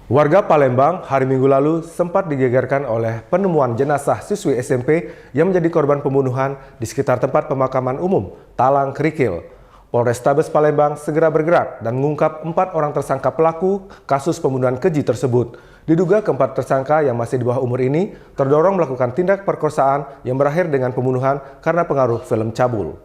Warga Palembang hari Minggu lalu sempat digegerkan oleh penemuan jenazah siswi SMP yang menjadi korban pembunuhan di sekitar tempat pemakaman umum Talang Kerikil. Polrestabes Palembang segera bergerak dan mengungkap 4 orang tersangka pelaku kasus pembunuhan keji tersebut. Diduga keempat tersangka yang masih di bawah umur ini terdorong melakukan tindak perkosaan yang berakhir dengan pembunuhan karena pengaruh film cabul.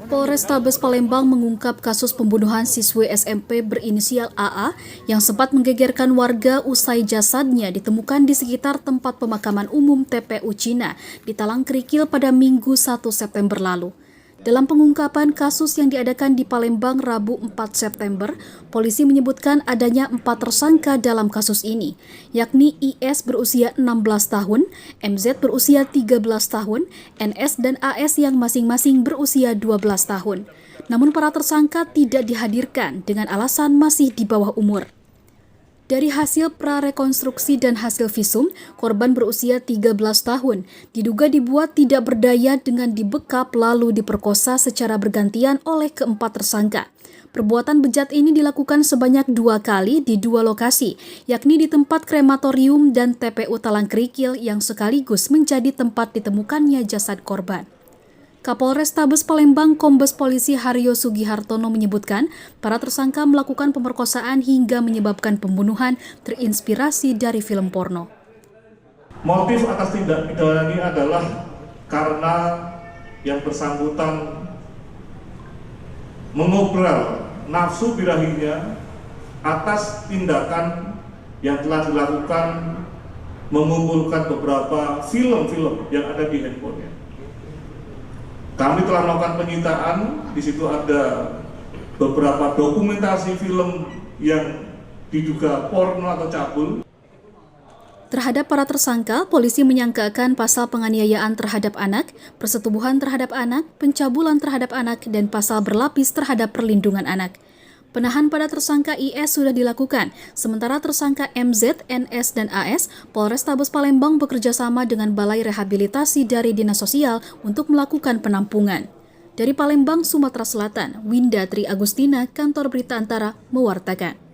Polrestabes Palembang mengungkap kasus pembunuhan siswi SMP berinisial AA yang sempat menggegerkan warga usai jasadnya ditemukan di sekitar tempat pemakaman umum TPU Cina di Talang Kerikil pada Minggu 1 September lalu. Dalam pengungkapan kasus yang diadakan di Palembang Rabu 4 September, polisi menyebutkan adanya 4 tersangka dalam kasus ini, yakni IS berusia 16 tahun, MZ berusia 13 tahun, NS dan AS yang masing-masing berusia 12 tahun. Namun para tersangka tidak dihadirkan dengan alasan masih di bawah umur. Dari hasil prarekonstruksi dan hasil visum, korban berusia 13 tahun diduga dibuat tidak berdaya dengan dibekap lalu diperkosa secara bergantian oleh keempat tersangka. Perbuatan bejat ini dilakukan sebanyak 2 kali di 2 lokasi, yakni di tempat krematorium dan TPU Talang Kerikil yang sekaligus menjadi tempat ditemukannya jasad korban. Kapolrestabes Palembang Kombes Polisi Haryo Sugihartono menyebutkan para tersangka melakukan pemerkosaan hingga menyebabkan pembunuhan terinspirasi dari film porno. Motif atas tindak pidana ini adalah karena yang bersangkutan mengobrol nafsu birahinya atas tindakan yang telah dilakukan mengumpulkan beberapa film-film yang ada di handphonenya. Kami telah melakukan penyitaan, di situ ada beberapa dokumentasi film yang diduga porno atau cabul. Terhadap para tersangka, polisi menyangkakan pasal penganiayaan terhadap anak, persetubuhan terhadap anak, pencabulan terhadap anak, dan pasal berlapis terhadap perlindungan anak. Penahan pada tersangka IS sudah dilakukan, sementara tersangka MZ, NS, dan AS, Polrestabes Palembang bekerjasama dengan Balai Rehabilitasi dari Dinas Sosial untuk melakukan penampungan. Dari Palembang, Sumatera Selatan, Winda Tri Agustina, Kantor Berita Antara, mewartakan.